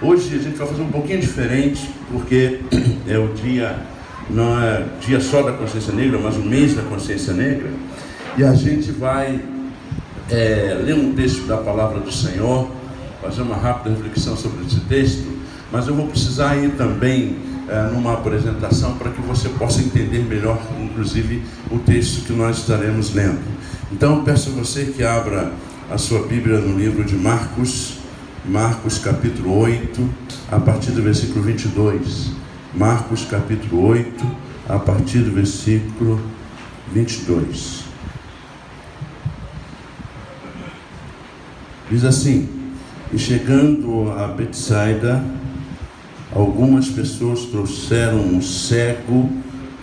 Hoje a gente vai fazer um pouquinho diferente, porque é o dia, não é dia só da consciência negra, mas o mês da consciência negra. E a gente vai ler um texto da palavra do Senhor, fazer uma rápida reflexão sobre esse texto, mas eu vou precisar ir também numa apresentação para que você possa entender melhor, inclusive, o texto que nós estaremos lendo. Então eu peço a você que abra a sua Bíblia no livro de Marcos capítulo 8, a partir do versículo 22. Marcos capítulo 8, a partir do versículo 22. Diz assim: e chegando a Betsaida, algumas pessoas trouxeram um cego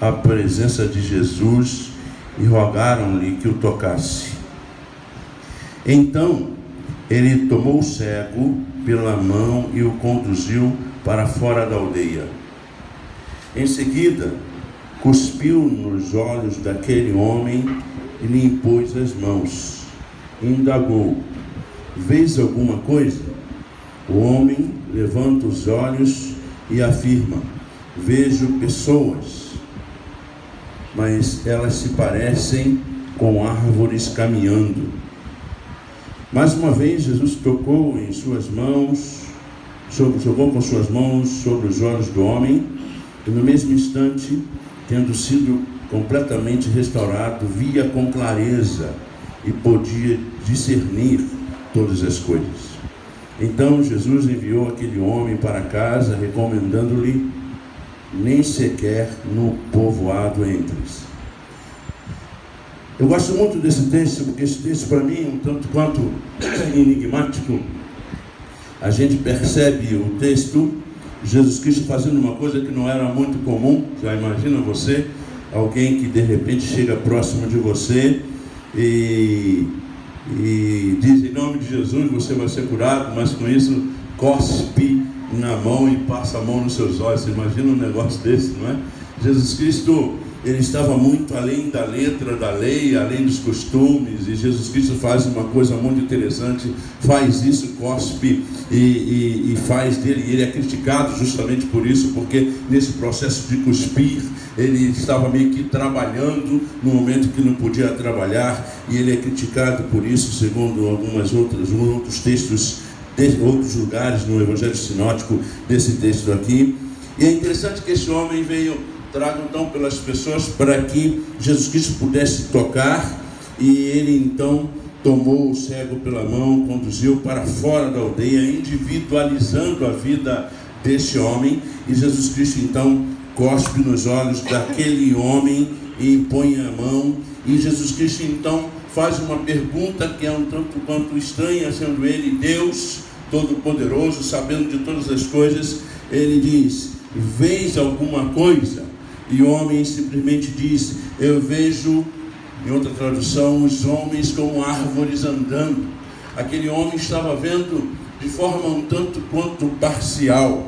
à presença de Jesus e rogaram-lhe que o tocasse. Então ele tomou o cego pela mão e o conduziu para fora da aldeia. Em seguida, cuspiu nos olhos daquele homem e lhe impôs as mãos. Indagou: vês alguma coisa? O homem levanta os olhos e afirma: vejo pessoas, mas elas se parecem com árvores caminhando. Mais uma vez, Jesus tocou com suas mãos sobre os olhos do homem, e no mesmo instante, tendo sido completamente restaurado, via com clareza e podia discernir todas as coisas. Então Jesus enviou aquele homem para casa, recomendando-lhe: nem sequer no povoado entres. Eu gosto muito desse texto, porque esse texto para mim é um tanto quanto enigmático. A gente percebe o texto, Jesus Cristo fazendo uma coisa que não era muito comum. Já imagina você, alguém que de repente chega próximo de você e diz: em nome de Jesus você vai ser curado, mas com isso cospe na mão e passa a mão nos seus olhos. Você imagina um negócio desse, não é? Jesus Cristo, ele estava muito além da letra da lei, além dos costumes, e Jesus Cristo faz uma coisa muito interessante, faz isso, cospe e faz dele, e ele é criticado justamente por isso, porque nesse processo de cuspir, ele estava meio que trabalhando no momento que não podia trabalhar, e ele é criticado por isso, segundo outros textos, outros lugares no Evangelho Sinótico desse texto aqui. E é interessante que esse homem veio trago então pelas pessoas para que Jesus Cristo pudesse tocar, e ele então tomou o cego pela mão, conduziu para fora da aldeia, individualizando a vida desse homem, e Jesus Cristo então cospe nos olhos daquele homem e impõe a mão, e Jesus Cristo então faz uma pergunta que é um tanto quanto estranha, sendo ele Deus Todo-Poderoso, sabendo de todas as coisas. Ele diz: vês alguma coisa? E o homem simplesmente diz: eu vejo, em outra tradução, os homens como árvores andando. Aquele homem estava vendo de forma um tanto quanto parcial.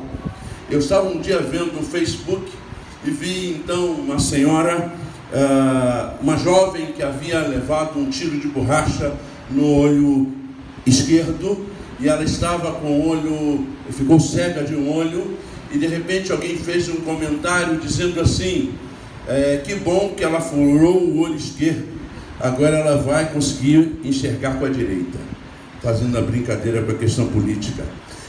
Eu estava um dia vendo no Facebook e vi então uma senhora, uma jovem que havia levado um tiro de borracha no olho esquerdo, e ela estava com o olho, ficou cega de um olho. E de repente alguém fez um comentário dizendo assim: que bom que ela furou o olho esquerdo, agora ela vai conseguir enxergar com a direita, fazendo a brincadeira com a questão política.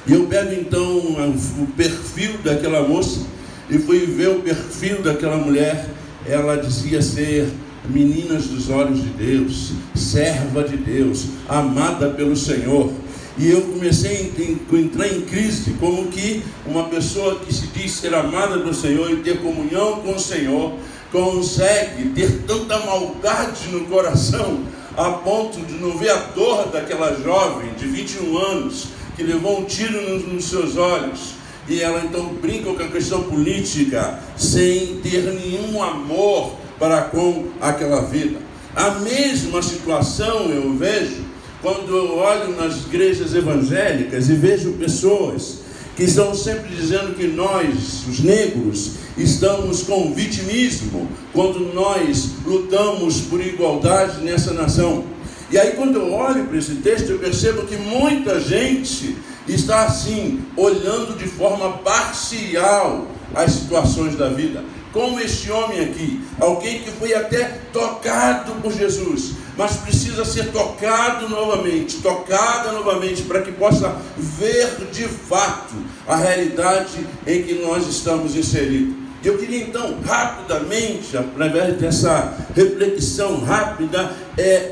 E eu pego então o perfil daquela moça e fui ver o perfil daquela mulher. Ela dizia ser meninas dos olhos de Deus, serva de Deus, amada pelo Senhor. E eu comecei a entrar em crise, como que uma pessoa que se diz ser amada do Senhor e ter comunhão com o Senhor, consegue ter tanta maldade no coração, a ponto de não ver a dor daquela jovem de 21 anos, que levou um tiro nos seus olhos, e ela então brinca com a questão política, sem ter nenhum amor para com aquela vida. A mesma situação eu vejo quando eu olho nas igrejas evangélicas e vejo pessoas que estão sempre dizendo que nós, os negros, estamos com vitimismo, quando nós lutamos por igualdade nessa nação. E aí quando eu olho para esse texto, eu percebo que muita gente está assim, olhando de forma parcial as situações da vida. Como este homem aqui, alguém que foi até tocado por Jesus, mas precisa ser tocada novamente, para que possa ver de fato a realidade em que nós estamos inseridos. Eu queria então, rapidamente, através dessa reflexão rápida,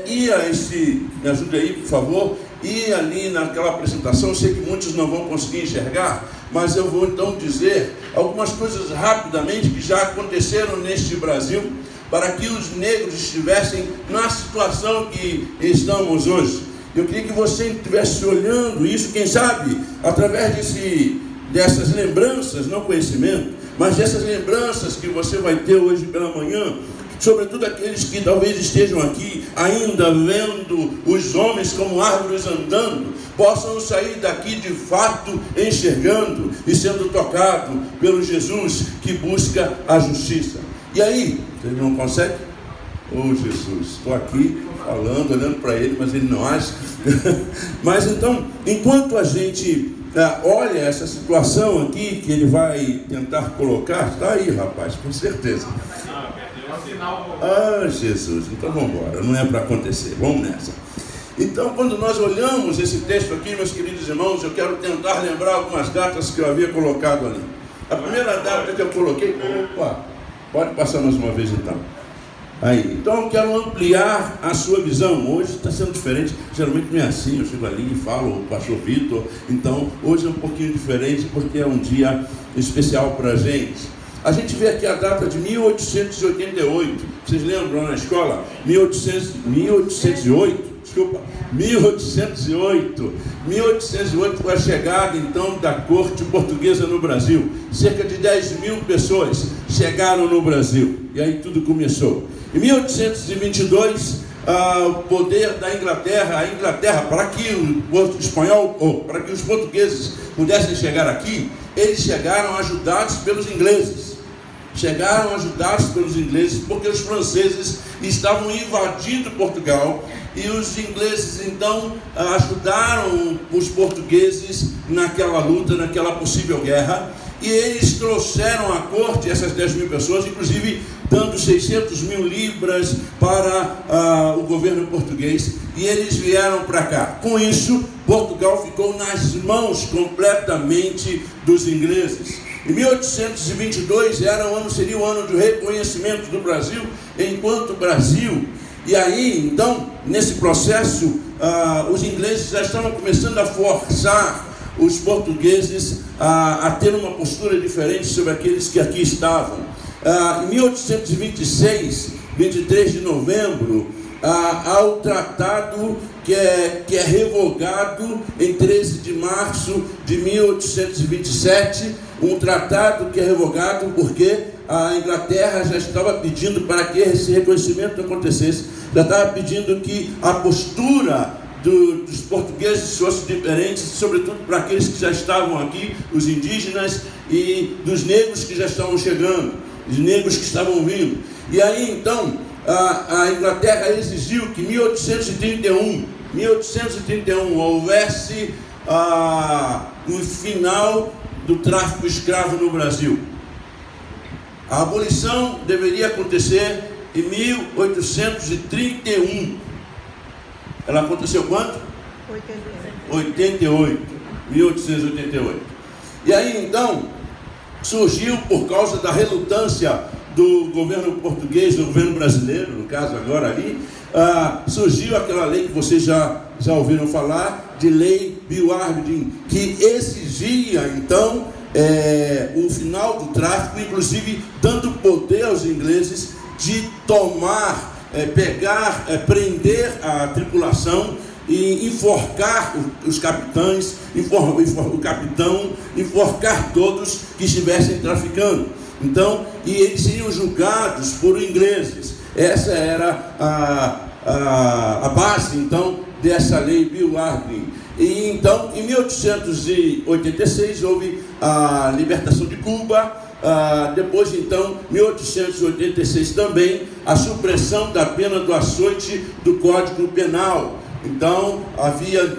ir a me ajude aí, por favor, ir ali naquela apresentação. Eu sei que muitos não vão conseguir enxergar, mas eu vou então dizer algumas coisas rapidamente que já aconteceram neste Brasil, para que os negros estivessem na situação que estamos hoje. Eu queria que você estivesse olhando isso, quem sabe, através dessas lembranças, não conhecimento, mas dessas lembranças que você vai ter hoje pela manhã, sobretudo aqueles que talvez estejam aqui ainda vendo os homens como árvores andando, possam sair daqui de fato enxergando e sendo tocado pelo Jesus que busca a justiça. E aí, vocês não conseguem? Oh Jesus, estou aqui falando, olhando para ele, mas ele não acha. Mas então, enquanto a gente olha essa situação aqui que ele vai tentar colocar, está aí, rapaz, com certeza. Ah, Jesus, então vamos embora, não é para acontecer, vamos nessa. Então, quando nós olhamos esse texto aqui, meus queridos irmãos, eu quero tentar lembrar algumas datas que eu havia colocado ali. A primeira data que eu coloquei, opa, pode passar mais uma vez então. Aí, então eu quero ampliar a sua visão. Hoje está sendo diferente, geralmente não é assim, eu chego ali e falo, o pastor Vitor. Então, hoje é um pouquinho diferente, porque é um dia especial para a gente. A gente vê aqui a data de 1888. Vocês lembram na escola? 1808 foi a chegada então da corte portuguesa no Brasil. Cerca de 10 mil pessoas chegaram no Brasil. E aí tudo começou. Em 1822, o poder da Inglaterra, para que para que os portugueses pudessem chegar aqui, eles chegaram ajudados pelos ingleses. Porque os franceses estavam invadindo Portugal e os ingleses então ajudaram os portugueses naquela luta, naquela possível guerra, e eles trouxeram à corte essas 10 mil pessoas, inclusive dando 600 mil libras para o governo português, e eles vieram para cá. Com isso, Portugal ficou nas mãos completamente dos ingleses. Em 1822 seria o ano de reconhecimento do Brasil enquanto Brasil. E aí, então, nesse processo, os ingleses já estavam começando a forçar os portugueses a ter uma postura diferente sobre aqueles que aqui estavam. Em 1826, 23 de novembro, há o tratado que é revogado em 13 de março de 1827, um tratado que é revogado porque a Inglaterra já estava pedindo para que esse reconhecimento acontecesse, já estava pedindo que a postura dos portugueses fosse diferente, sobretudo para aqueles que já estavam aqui, os indígenas, e dos negros que já estavam chegando, os negros que estavam vindo. E aí então a Inglaterra exigiu que em 1831 houvesse um final do tráfico escravo no Brasil. A abolição deveria acontecer em 1831. Ela aconteceu quando? 1888. E aí então surgiu, por causa da relutância do governo português, do governo brasileiro, no caso agora ali, surgiu aquela lei que vocês já ouviram falar, de lei Bill Harding, que exigia então o final do tráfico, inclusive dando poder aos ingleses de tomar, prender a tripulação e enforcar os capitães, enforcar todos que estivessem traficando. Então, e eles seriam julgados por ingleses. Essa era a base, então, dessa lei Bill Harding. E então, em 1886, houve a libertação de Cuba. Depois, então, 1886 também, a supressão da pena do açoite do Código Penal. Então, havia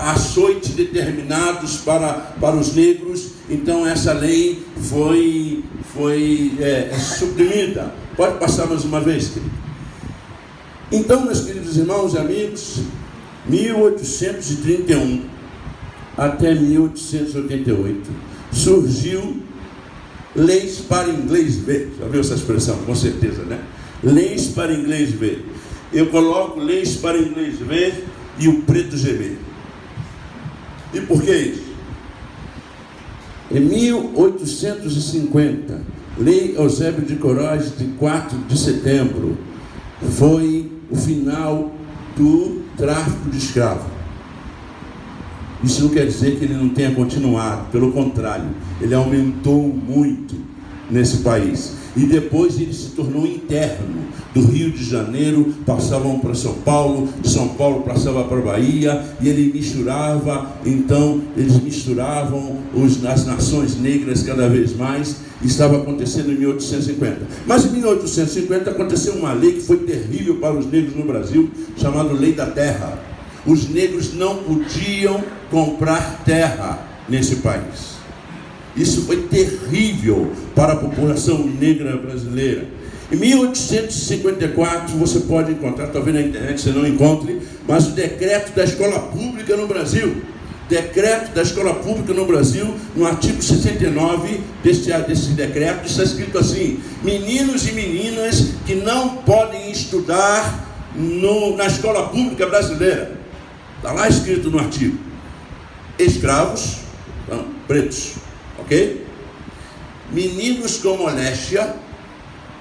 açoites determinados para os negros. Então, essa lei foi suprimida. Pode passar mais uma vez, querido. Então, meus queridos irmãos e amigos, 1831 até 1888, surgiu leis para inglês ver. Já viu essa expressão? Com certeza, né? Leis para inglês ver. Eu coloco leis para inglês ver e o preto gemer. E por que isso? Em 1850, Lei Eusébio de Queiroz, de 4 de setembro, foi o final do tráfico de escravos. Isso não quer dizer que ele não tenha continuado, pelo contrário, ele aumentou muito nesse país. E depois ele se tornou interno. Do Rio de Janeiro passavam para São Paulo, de São Paulo passava para a Bahia, e ele misturava, então eles misturavam as nações negras cada vez mais. Estava acontecendo em 1850. Mas em 1850 aconteceu uma lei que foi terrível para os negros no Brasil, chamada Lei da Terra. Os negros não podiam comprar terra nesse país. Isso foi terrível para a população negra brasileira. Em 1854, você pode encontrar, talvez na internet você não encontre, mas o decreto da escola pública no Brasil. Decreto da escola pública no Brasil, no artigo 69 desse decreto, está escrito assim: meninos e meninas que não podem estudar na escola pública brasileira. Está lá escrito no artigo. Escravos, então, pretos, ok? Meninos com moléstia,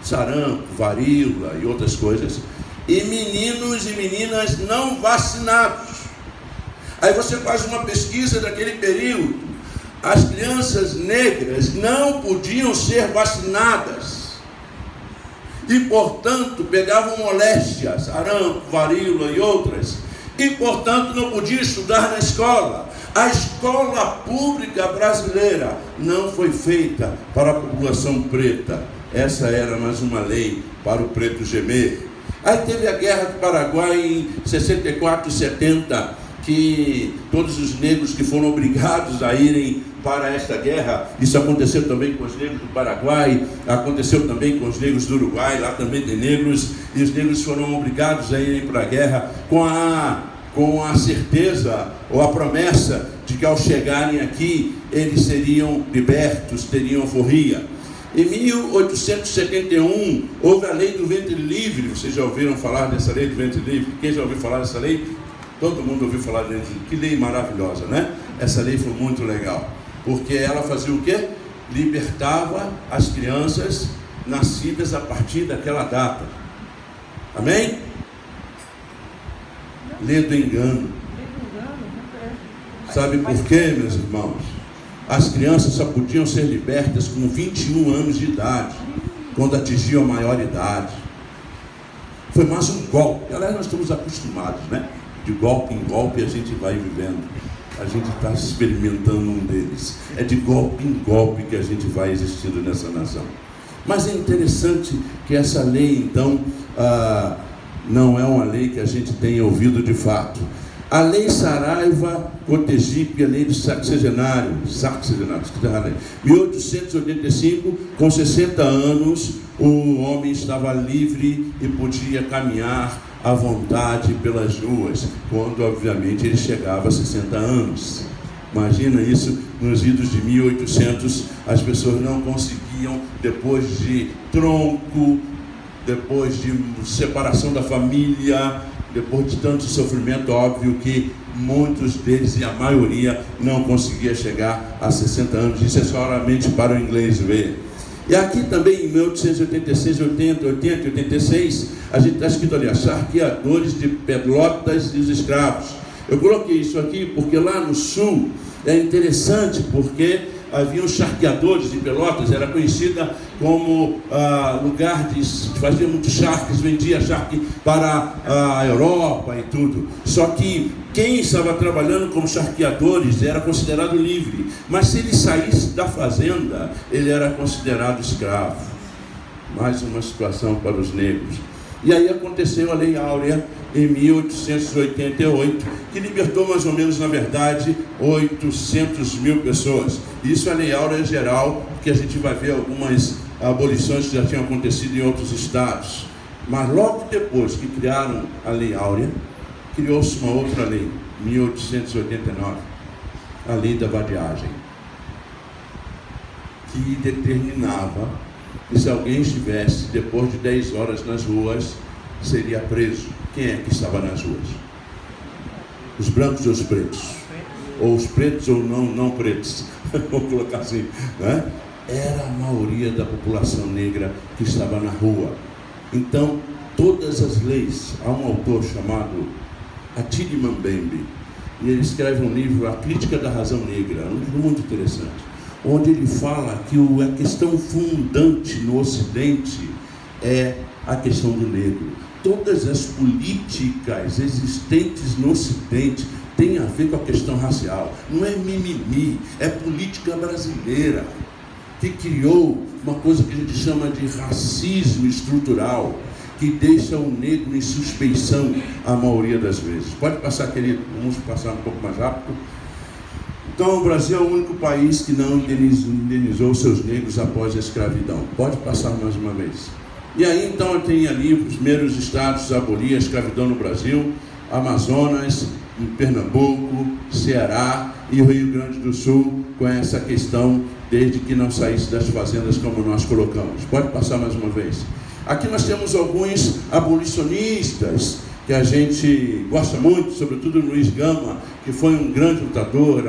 sarampo, varíola e outras coisas, e meninos e meninas não vacinados. Aí você faz uma pesquisa daquele período, as crianças negras não podiam ser vacinadas, e portanto pegavam moléstia, sarampo, varíola e outras, e portanto não podiam estudar na escola. A escola pública brasileira não foi feita para a população preta. Essa era mais uma lei para o preto gemer. Aí teve a Guerra do Paraguai em 64 e 70, que todos os negros que foram obrigados a irem para esta guerra, isso aconteceu também com os negros do Paraguai, aconteceu também com os negros do Uruguai, lá também tem negros, e os negros foram obrigados a irem para a guerra com a certeza ou a promessa de que ao chegarem aqui eles seriam libertos, teriam alforria. Em 1871 houve a lei do ventre livre. Vocês já ouviram falar dessa lei do ventre livre? Quem já ouviu falar dessa lei? Todo mundo ouviu falar dessa lei. Que lei maravilhosa, né? Essa lei foi muito legal, porque ela fazia o quê? Libertava as crianças nascidas a partir daquela data. Amém? Lei do engano. Sabe por quê, meus irmãos? As crianças só podiam ser libertas com 21 anos de idade, quando atingiam a maioridade. Foi mais um golpe. Aliás, nós estamos acostumados, né? De golpe em golpe a gente vai vivendo. A gente está experimentando um deles. É de golpe em golpe que a gente vai existindo nessa nação. Mas é interessante que essa lei, então, não é uma lei que a gente tenha ouvido de fato. A lei Saraiva Cotegipe, a lei do sexagenário, 1885, com 60 anos, o homem estava livre e podia caminhar à vontade pelas ruas, quando obviamente ele chegava a 60 anos. Imagina isso, nos idos de 1800, as pessoas não conseguiam, depois de tronco, depois de separação da família, depois de tanto sofrimento, óbvio que muitos deles, e a maioria, não conseguia chegar a 60 anos. Isso é somente para o inglês ver. E aqui também, em 1886, 80, 86, a gente está escrito ali, charqueadores de Pelotas e os escravos. Eu coloquei isso aqui porque lá no sul é interessante, porque havia os charqueadores de Pelotas, era conhecida como lugar de fazia muitos charques, vendia charque para a Europa e tudo. Só que quem estava trabalhando como charqueadores era considerado livre, mas se ele saísse da fazenda, ele era considerado escravo. Mais uma situação para os negros. E aí aconteceu a Lei Áurea em 1888, que libertou mais ou menos, na verdade, 800 mil pessoas. Isso é a Lei Áurea geral, que a gente vai ver algumas abolições que já tinham acontecido em outros estados. Mas logo depois que criaram a Lei Áurea, criou-se uma outra lei, 1889, a Lei da Vadiagem, que determinava que se alguém estivesse depois de 10 horas nas ruas, seria preso. Quem é que estava nas ruas? Os brancos ou os pretos? Ou os pretos ou não pretos? Vamos colocar assim, né? Era a maioria da população negra que estava na rua. Então, todas as leis, há um autor chamado Atili Mbembe, e ele escreve um livro, A Crítica da Razão Negra, um livro muito interessante, onde ele fala que a questão fundante no Ocidente é a questão do negro. Todas as políticas existentes no Ocidente têm a ver com a questão racial. Não é mimimi, é política brasileira, que criou uma coisa que a gente chama de racismo estrutural, que deixa o negro em suspeição a maioria das vezes. Pode passar, querido, vamos passar um pouco mais rápido. Então, o Brasil é o único país que não indenizou seus negros após a escravidão. Pode passar mais uma vez. E aí, então, eu tenho ali os primeiros estados a abolir a escravidão no Brasil: Amazonas, Pernambuco, Ceará e o Rio Grande do Sul, com essa questão desde que não saísse das fazendas, como nós colocamos. Pode passar mais uma vez. Aqui nós temos alguns abolicionistas que a gente gosta muito, sobretudo Luiz Gama, que foi um grande lutador,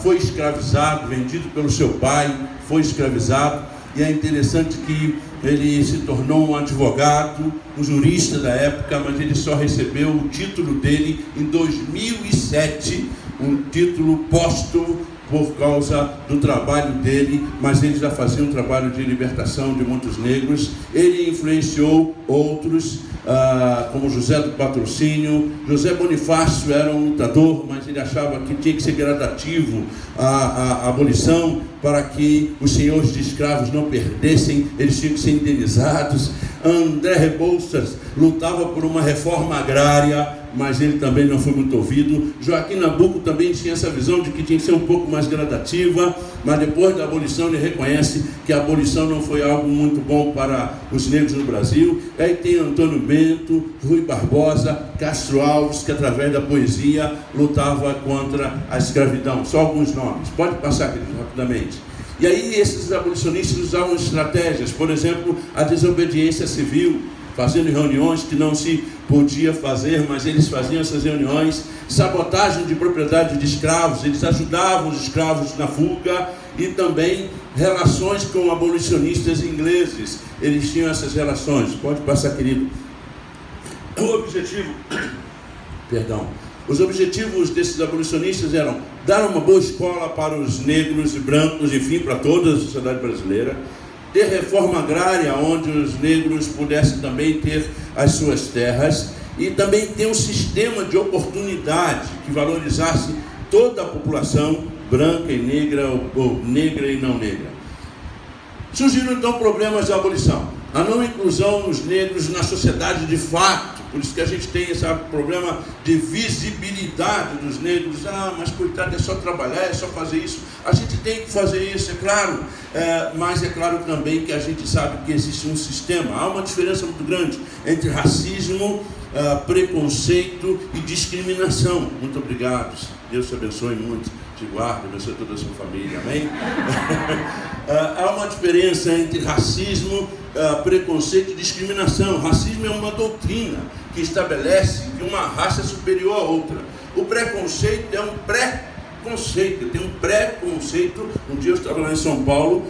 foi escravizado, vendido pelo seu pai, foi escravizado, e é interessante que ele se tornou um advogado, um jurista da época, mas ele só recebeu o título dele em 2007, um título póstumo, por causa do trabalho dele, mas ele já fazia um trabalho de libertação de muitos negros. Ele influenciou outros, como José do Patrocínio. José Bonifácio era um lutador, mas ele achava que tinha que ser gradativo a abolição, para que os senhores de escravos não perdessem, eles tinham que ser indenizados. André Rebouças lutava por uma reforma agrária, mas ele também não foi muito ouvido. Joaquim Nabuco também tinha essa visão de que tinha que ser um pouco mais gradativa, mas depois da abolição ele reconhece que a abolição não foi algo muito bom para os negros no Brasil. Aí tem Antônio Bento, Rui Barbosa, Castro Alves, que através da poesia lutava contra a escravidão. Só alguns nomes. Pode passar, querido, rapidamente. E aí esses abolicionistas usavam estratégias, por exemplo, a desobediência civil, fazendo reuniões que não se podia fazer, mas eles faziam essas reuniões. Sabotagem de propriedade de escravos, eles ajudavam os escravos na fuga, e também relações com abolicionistas ingleses, eles tinham essas relações. Pode passar, querido. Os objetivos desses abolicionistas eram dar uma boa escola para os negros e brancos, enfim, para toda a sociedade brasileira, ter reforma agrária, onde os negros pudessem também ter as suas terras, e também ter um sistema de oportunidade que valorizasse toda a população, branca e negra, ou negra e não negra. Surgiram então problemas de abolição. A não inclusão dos negros na sociedade de fato, por isso que a gente tem esse problema de visibilidade dos negros. Mas coitado, é só trabalhar, é só fazer isso. A gente tem que fazer isso, é claro, mas é claro também que a gente sabe que existe um sistema. Há uma diferença muito grande entre racismo, preconceito e discriminação. Muito obrigado, Deus te abençoe muito, te guarde, abençoe toda a sua família, amém? Há uma diferença entre racismo, preconceito e discriminação. Racismo é uma doutrina que estabelece que uma raça é superior à outra. O preconceito é um preconceito, tem um preconceito. Um dia eu estava lá em São Paulo,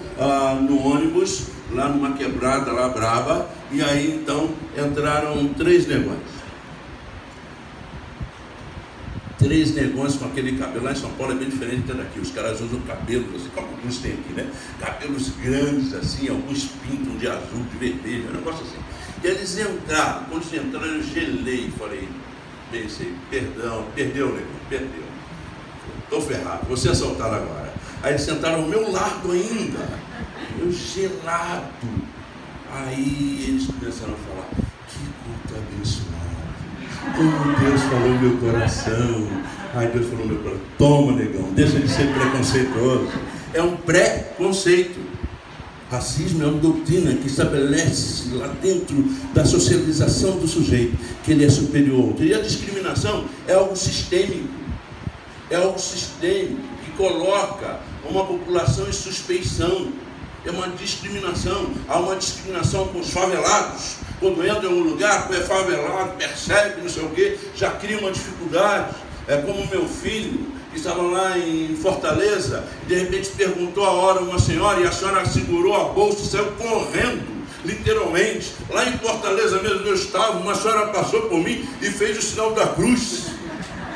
no ônibus, lá numa quebrada lá braba, e aí então entraram três negões com aquele cabelo. Lá em São Paulo é bem diferente do que daqui. Os caras usam cabelos assim, como alguns têm aqui, né? Cabelos grandes assim, alguns pintam de azul, de vermelho, um negócio assim. E eles entraram. Quando eles entraram, eu gelei. Falei, pensei, perdeu, negão, perdeu. Estou ferrado, vou ser assaltado agora. Aí eles sentaram ao meu lado ainda, eu gelado. Aí eles começaram a falar, que culto abençoado. Como Deus falou no meu coração. Ai, Deus falou no meu coração. Toma, negão, deixa de ser preconceituoso. É um preconceito. Racismo é uma doutrina que estabelece lá dentro da socialização do sujeito que ele é superior ao outro. E a discriminação é algo sistêmico. É algo sistêmico que coloca uma população em suspeição. É uma discriminação. Há uma discriminação com os favelados. Quando entra em um lugar, é favelado, percebe, não sei o quê, já cria uma dificuldade. É como meu filho, que estava lá em Fortaleza, e de repente perguntou a hora uma senhora, e a senhora segurou a bolsa e saiu correndo, literalmente. Lá em Fortaleza mesmo eu estava, uma senhora passou por mim e fez o sinal da cruz.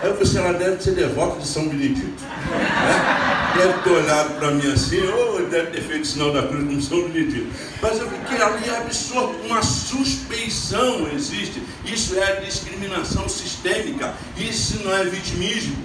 Aí eu pensei, ela deve ser devota de São Benedito, né? Deve ter olhado para mim assim, ou deve ter feito o sinal da cruz com São Benedito. Mas eu fiquei ali absorto, uma suspeição existe. Isso é discriminação sistêmica. Isso não é vitimismo.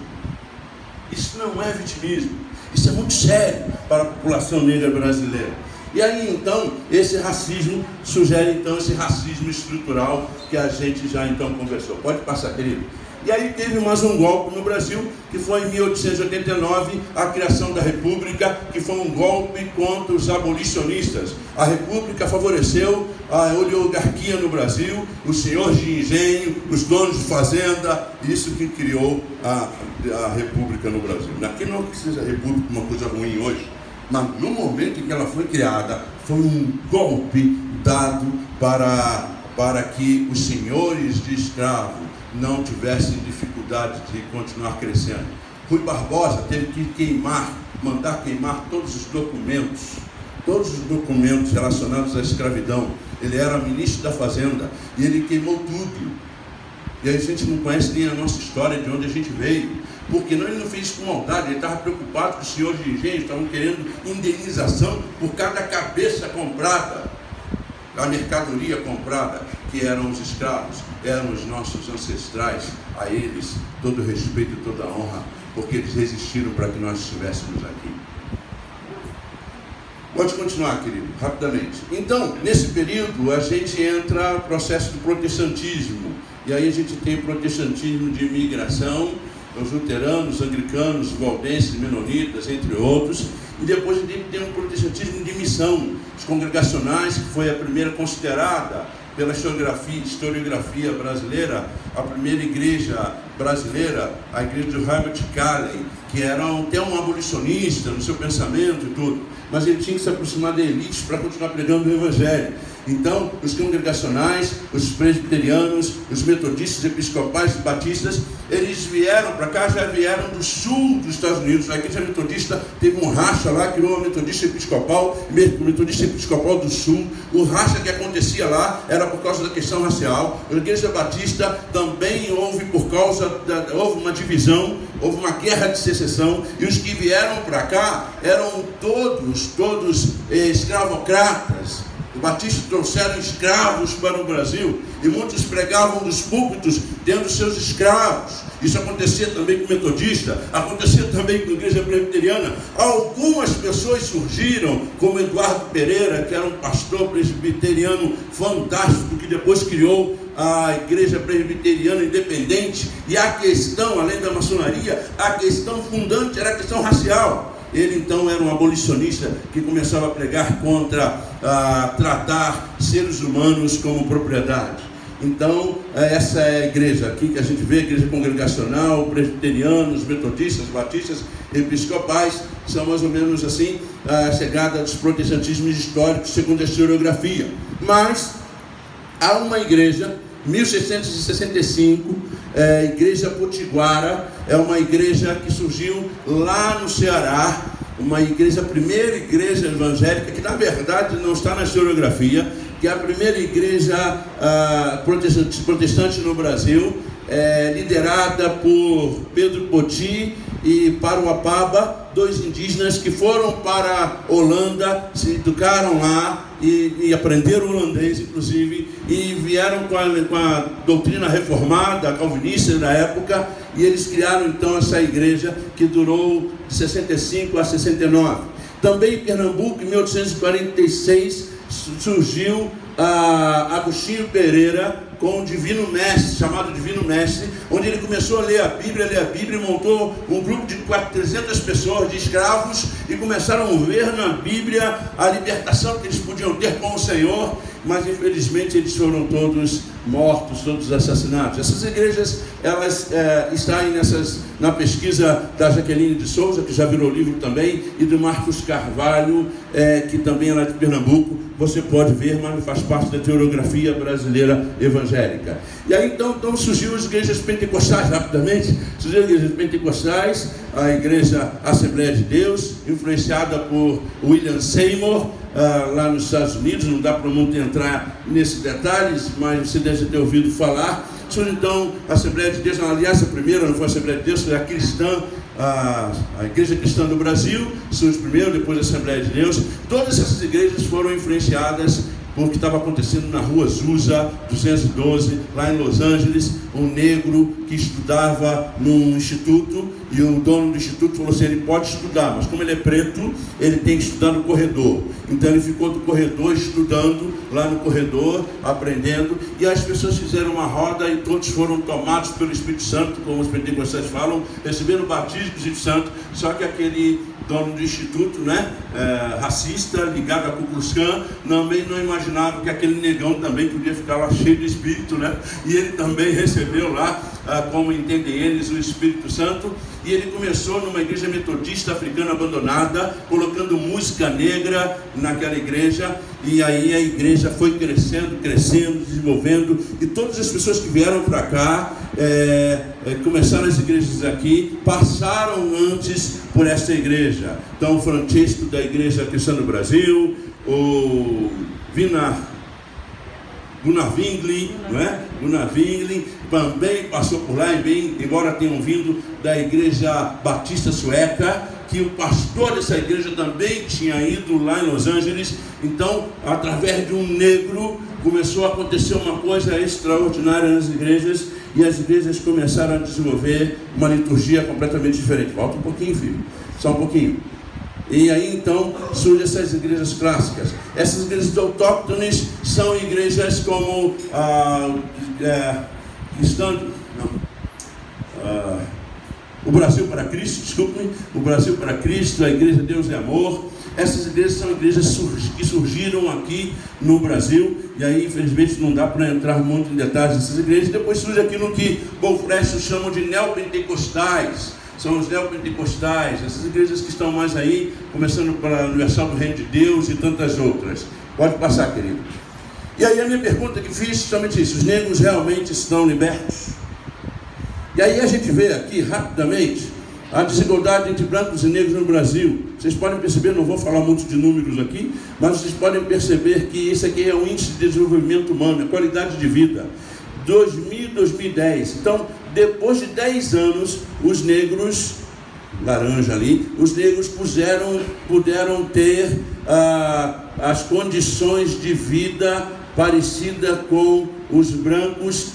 Isso não é vitimismo. Isso é muito sério para a população negra brasileira. E aí então, esse racismo sugere então esse racismo estrutural que a gente já então conversou. Pode passar, querido. E aí teve mais um golpe no Brasil, que foi em 1889, a criação da República, que foi um golpe contra os abolicionistas. A República favoreceu a oligarquia no Brasil, os senhores de engenho, os donos de fazenda, isso que criou a República no Brasil. Aqui não precisa a República uma coisa ruim hoje, mas no momento em que ela foi criada, foi um golpe dado para que os senhores de escravos não tivessem dificuldade de continuar crescendo. Rui Barbosa teve que mandar queimar todos os documentos relacionados à escravidão. Ele era ministro da Fazenda e ele queimou tudo. E aí a gente não conhece nem a nossa história, de onde a gente veio. Porque ele não fez isso com maldade, ele estava preocupado que os senhores de engenho estavam querendo indenização por cada cabeça comprada, a mercadoria comprada, que eram os escravos, eram os nossos ancestrais. A eles todo respeito e toda honra, porque eles resistiram para que nós estivéssemos aqui. Pode continuar, querido, rapidamente. Então, nesse período, a gente entra no processo do protestantismo. E aí a gente tem o protestantismo de imigração, os luteranos, anglicanos, valdenses, menonitas, entre outros. E depois a gente tem um protestantismo de missão, os congregacionais, que foi a primeira considerada pela historiografia brasileira, a primeira igreja brasileira, a igreja de Herbert Calley, que era até um abolicionista no seu pensamento e tudo, mas ele tinha que se aproximar da elite para continuar pregando o evangelho. Então, os congregacionais, os presbiterianos, os metodistas, episcopais e batistas, eles vieram para cá, já vieram do sul dos Estados Unidos. A igreja metodista teve um racha lá, criou a metodista episcopal do sul. O racha que acontecia lá era por causa da questão racial. A igreja batista também houve houve uma divisão, houve uma guerra de secessão, e os que vieram para cá eram todos escravocratas. Os batistas trouxeram escravos para o Brasil e muitos pregavam nos púlpitos tendo seus escravos. Isso acontecia também com o metodista, acontecia também com a igreja presbiteriana. Algumas pessoas surgiram, como Eduardo Pereira, que era um pastor presbiteriano fantástico, que depois criou a igreja presbiteriana independente. E a questão, além da maçonaria, a questão fundante era a questão racial. Ele então era um abolicionista que começava a pregar contra tratar seres humanos como propriedade. Então, essa é a igreja aqui que a gente vê, a igreja congregacional, presbiterianos, metodistas, batistas, episcopais, são mais ou menos assim a chegada dos protestantismos históricos, segundo a historiografia. Mas há uma igreja, 1665, Igreja Potiguara, é uma igreja que surgiu lá no Ceará, a primeira igreja evangélica, que na verdade não está na historiografia, que é a primeira igreja protestante no Brasil, liderada por Pedro Poti e Paruapaba, dois indígenas que foram para a Holanda, se educaram lá e aprenderam holandês, inclusive, e vieram com a doutrina reformada, calvinista da época, e eles criaram então essa igreja que durou de 65 a 69. Também em Pernambuco, em 1846, surgiu Agostinho Pereira, com um divino mestre, chamado Divino Mestre, onde ele começou a ler a Bíblia, e montou um grupo de 300 pessoas, de escravos, e começaram a ver na Bíblia a libertação que eles podiam ter com o Senhor, mas infelizmente eles foram todos mortos, todos assassinados. Essas igrejas, elas estão aí na pesquisa da Jaqueline de Souza, que já virou livro também, e do Marcos Carvalho, que também é lá de Pernambuco. Você pode ver, mas faz parte da teorografia brasileira evangélica. E aí então surgiu as igrejas pentecostais, rapidamente. Surgiu as igrejas pentecostais, a igreja Assembleia de Deus, influenciada por William Seymour, lá nos Estados Unidos. Não dá para muito entrar nesses detalhes, mas você deve ter ouvido falar. Surge então a Assembleia de Deus, aliás, a primeira não foi a Assembleia de Deus, foi a cristã, a Igreja Cristã do Brasil, surge primeiro, depois a Assembleia de Deus. Todas essas igrejas foram influenciadas por o que estava acontecendo na rua Azusa 212, lá em Los Angeles. Um negro que estudava num instituto, e o dono do instituto falou assim: ele pode estudar, mas como ele é preto, ele tem que estudar no corredor. Então ele ficou no corredor estudando, lá no corredor, aprendendo, e as pessoas fizeram uma roda e todos foram tomados pelo Espírito Santo, como os pentecostais falam, receberam o batismo do Espírito Santo. Só que aquele dono do instituto, racista, ligado a Ku Klux Klan, também não imaginava que aquele negão também podia ficar lá cheio de Espírito, e ele também recebeu lá, como entendem eles, o Espírito Santo. E ele começou numa igreja metodista africana abandonada, colocando música negra naquela igreja, e aí a igreja foi crescendo, desenvolvendo, e todas as pessoas que vieram para cá, começaram as igrejas aqui, passaram antes por esta igreja. Então o Francesco da Igreja Cristã do Brasil, o Gunnar Wingli, Gunnar Wingli também passou por lá, embora tenham vindo da Igreja Batista Sueca, que o pastor dessa igreja também tinha ido lá em Los Angeles. Então, através de um negro, começou a acontecer uma coisa extraordinária nas igrejas, e as igrejas começaram a desenvolver uma liturgia completamente diferente. Volta um pouquinho, filho, só um pouquinho. E aí então surgem essas igrejas clássicas. Essas igrejas autóctones são igrejas como o Brasil para Cristo, desculpe-me, o Brasil para Cristo, a Igreja Deus é Amor. Essas igrejas são igrejas que surgiram aqui no Brasil, e aí infelizmente não dá para entrar muito em detalhes dessas igrejas. Depois surge aquilo que Bonfresco chamam de neopentecostais. São os neopentecostais, essas igrejas que estão mais aí, começando pela Universal do Reino de Deus e tantas outras. Pode passar, querido. E aí a minha pergunta que fiz, justamente isso: os negros realmente estão libertos? E aí a gente vê aqui, rapidamente, a desigualdade entre brancos e negros no Brasil. Vocês podem perceber, não vou falar muito de números aqui, mas vocês podem perceber que isso aqui é um índice de desenvolvimento humano, a qualidade de vida. 2000 2010. Então, depois de 10 anos, os negros, laranja ali, os negros puderam ter as condições de vida parecida com os brancos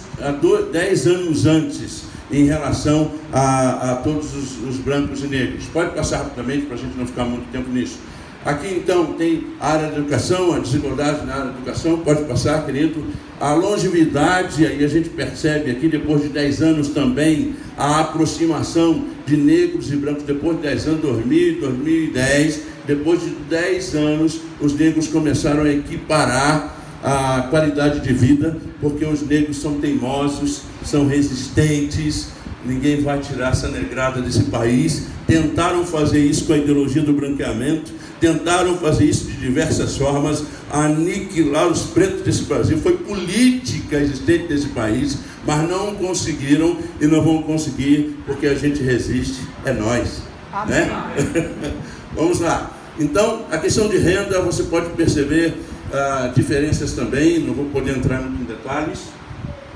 10 anos antes, em relação a todos os brancos e negros. Pode passar rapidamente para a gente não ficar muito tempo nisso. Aqui então tem a área da educação, a desigualdade na área da educação. Pode passar, querido. A longevidade, aí a gente percebe aqui, depois de 10 anos também, a aproximação de negros e brancos. Depois de 10 anos, 2000, 2010, depois de 10 anos, os negros começaram a equiparar a qualidade de vida, porque os negros são teimosos, são resistentes. Ninguém vai tirar essa negrada desse país. Tentaram fazer isso com a ideologia do branqueamento, tentaram fazer isso de diversas formas, aniquilar os pretos desse Brasil. Foi política existente nesse país, mas não conseguiram e não vão conseguir, porque a gente resiste, é nós, né? Vamos lá. Então, a questão de renda, você pode perceber diferenças também, não vou poder entrar muito em detalhes.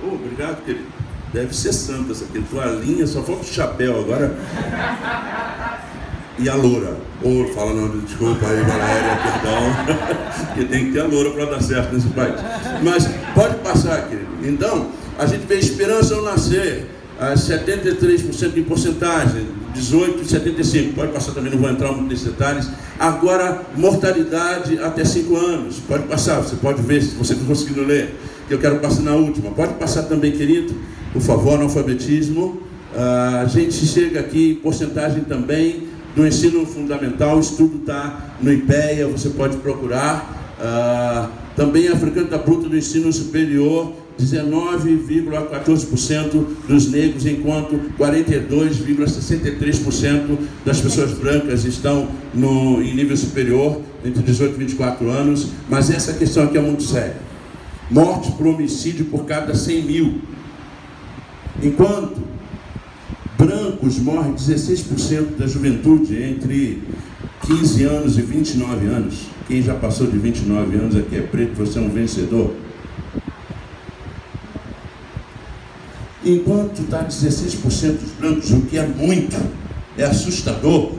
Obrigado, querido. Deve ser santa essa aqui, toalhinha, só falta o chapéu agora. E a loura. Fala não, desculpa aí, Valéria, perdão. Porque tem que ter a loura para dar certo nesse país. Mas pode passar, querido. Então, a gente vê esperança ao nascer. 73% em porcentagem, 18 e 75%, pode passar também, não vou entrar muito nesses detalhes. Agora, mortalidade até 5 anos, pode passar, você pode ver se você não conseguindo ler, que eu quero passar na última. Pode passar também, querido, por favor, analfabetismo. A gente chega aqui, porcentagem também do ensino fundamental, o estudo está no IPEA, você pode procurar. Também a frequência bruta do ensino superior, 19,14% dos negros, enquanto 42,63% das pessoas brancas estão em nível superior, entre 18 e 24 anos. Mas essa questão aqui é muito séria. Morte por homicídio por cada 100 mil. Enquanto brancos morrem 16% da juventude entre 15 anos e 29 anos. Quem já passou de 29 anos aqui é preto, você é um vencedor. Enquanto está 16% dos brancos, o que é muito, é assustador,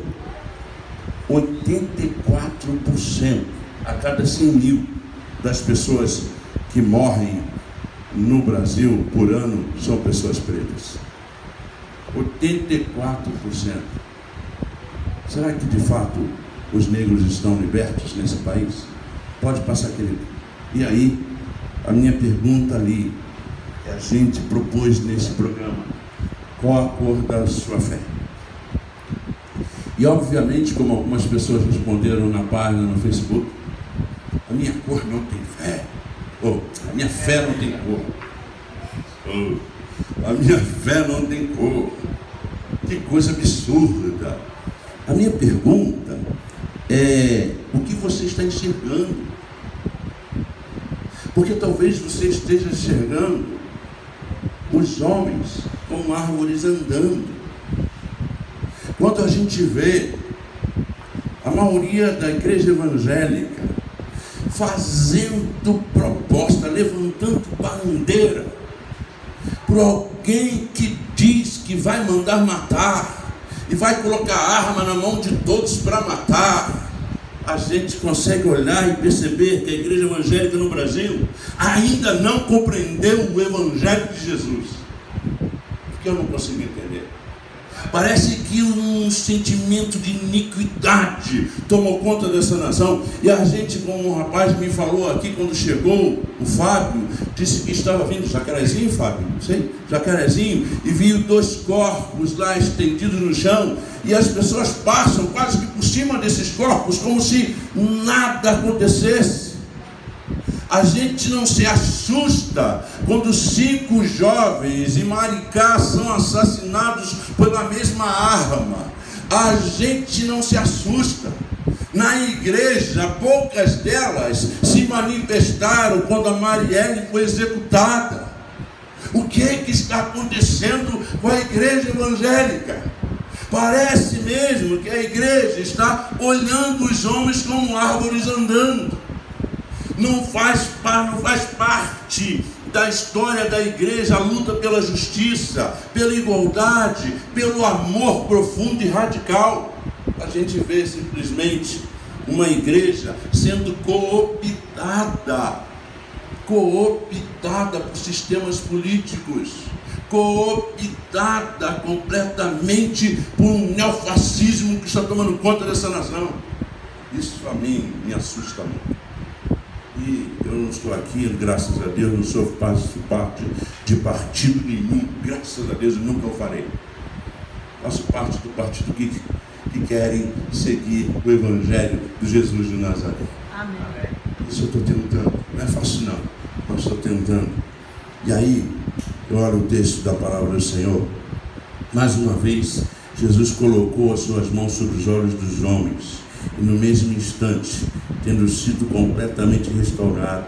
84% a cada 100 mil das pessoas que morrem no Brasil por ano são pessoas pretas. 84%. Será que de fato os negros estão libertos nesse país? Pode passar, querido. E aí, a minha pergunta ali, que a gente propôs nesse programa: qual a cor da sua fé? E obviamente, como algumas pessoas responderam na página no Facebook, a minha cor não tem fé. A minha fé não tem cor. A minha fé não tem cor. Que coisa absurda. A minha pergunta é: o que você está enxergando? Porque talvez você esteja enxergando os homens como árvores andando. Quando a gente vê a maioria da igreja evangélica fazendo proposta, levantando bandeira por alguém que diz que vai mandar matar e vai colocar arma na mão de todos para matar, a gente consegue olhar e perceber que a igreja evangélica no Brasil ainda não compreendeu o evangelho de Jesus. Porque eu não consigo entender. Parece que um sentimento de iniquidade tomou conta dessa nação. E a gente, como um rapaz me falou aqui quando chegou, o Fábio, disse que estava vindo, Jacarezinho, Fábio? Não sei, Jacarezinho, e viu 2 corpos lá estendidos no chão, e as pessoas passam quase que por cima desses corpos, como se nada acontecesse. A gente não se assusta quando 5 jovens em Maricá são assassinados pela mesma arma. A gente não se assusta. Na igreja, poucas delas se manifestaram quando a Marielle foi executada. O que é que está acontecendo com a igreja evangélica? Parece mesmo que a igreja está olhando os homens como árvores andando. Não faz parte da história da igreja a luta pela justiça, pela igualdade, pelo amor profundo e radical. A gente vê simplesmente uma igreja sendo cooptada por sistemas políticos, cooptada completamente por um neofascismo que está tomando conta dessa nação. Isso a mim me assusta muito. E eu não estou aqui, graças a Deus, não sou parte de partido nenhum, graças a Deus, e nunca o farei. Faço parte do partido que querem seguir o Evangelho de Jesus de Nazaré. Amém. Isso eu estou tentando, não é fácil não, mas estou tentando. E aí, eu olho o texto da palavra do Senhor. Mais uma vez, Jesus colocou as suas mãos sobre os olhos dos homens, e no mesmo instante, tendo sido completamente restaurado,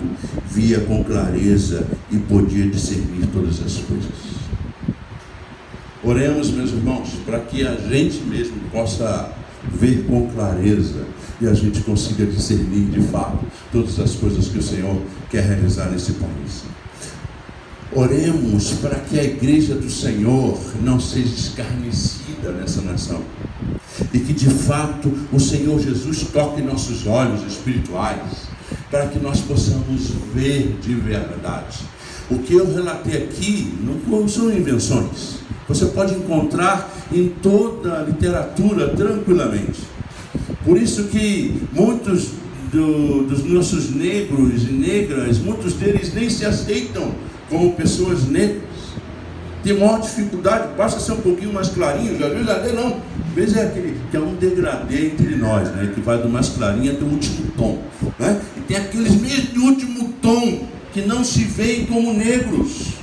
via com clareza e podia discernir todas as coisas. Oremos, meus irmãos, para que a gente mesmo possa ver com clareza e a gente consiga discernir de fato todas as coisas que o Senhor quer realizar nesse país. Oremos para que a igreja do Senhor não seja escarnecida nessa nação, e que de fato o Senhor Jesus toque nossos olhos espirituais, para que nós possamos ver de verdade. O que eu relatei aqui não são invenções, Você pode encontrar em toda a literatura tranquilamente. Por isso que muitos dos nossos negros e negras, muitos deles nem se aceitam como pessoas negras. Tem maior dificuldade, basta ser um pouquinho mais clarinho, às vezes até não. Às vezes é aquele que é um degradê entre nós, né? Que vai do mais clarinho até o último tom, né? E tem aqueles mesmo de último tom que não se veem como negros,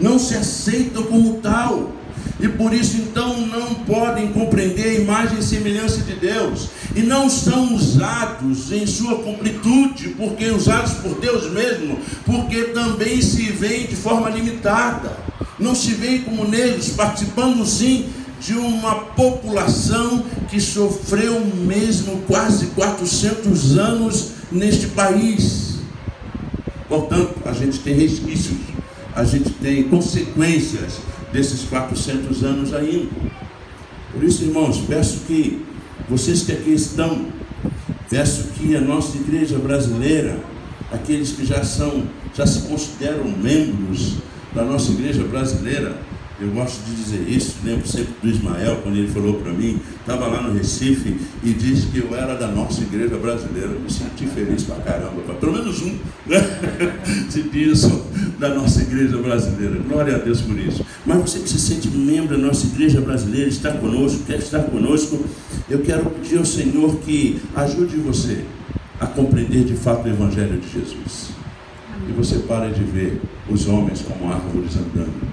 não se aceitam como tal. E por isso então não podem compreender a imagem e semelhança de Deus. E não são usados em sua completude, porque usados por Deus mesmo, porque também se veem de forma limitada. Não se veem como negros, participando sim de uma população que sofreu mesmo quase 400 anos neste país. Portanto, a gente tem resquícios, a gente tem consequências desses 400 anos ainda. Por isso, irmãos, peço que vocês que aqui estão, peço que a nossa igreja brasileira, aqueles que já se consideram membros da nossa igreja brasileira, eu gosto de dizer isso, lembro sempre do Ismael, quando ele falou para mim, estava lá no Recife e disse que eu era da nossa igreja brasileira. Eu me senti feliz pra caramba, pelo menos um, né? Se diz da nossa igreja brasileira. Glória a Deus por isso. Mas você que se sente membro da nossa igreja brasileira, está conosco, quer estar conosco, eu quero pedir ao Senhor que ajude você a compreender de fato o Evangelho de Jesus. E você para de ver os homens como árvores andando.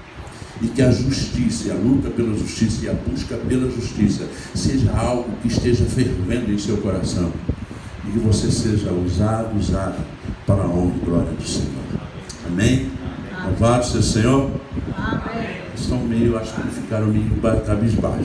E que a justiça, a luta pela justiça e a busca pela justiça seja algo que esteja fervendo em seu coração. E que você seja usada para a honra e glória do Senhor. Amém? Louvado seja o Senhor. Amém. Estão meio, acho que ficaram meio cabisbaixos.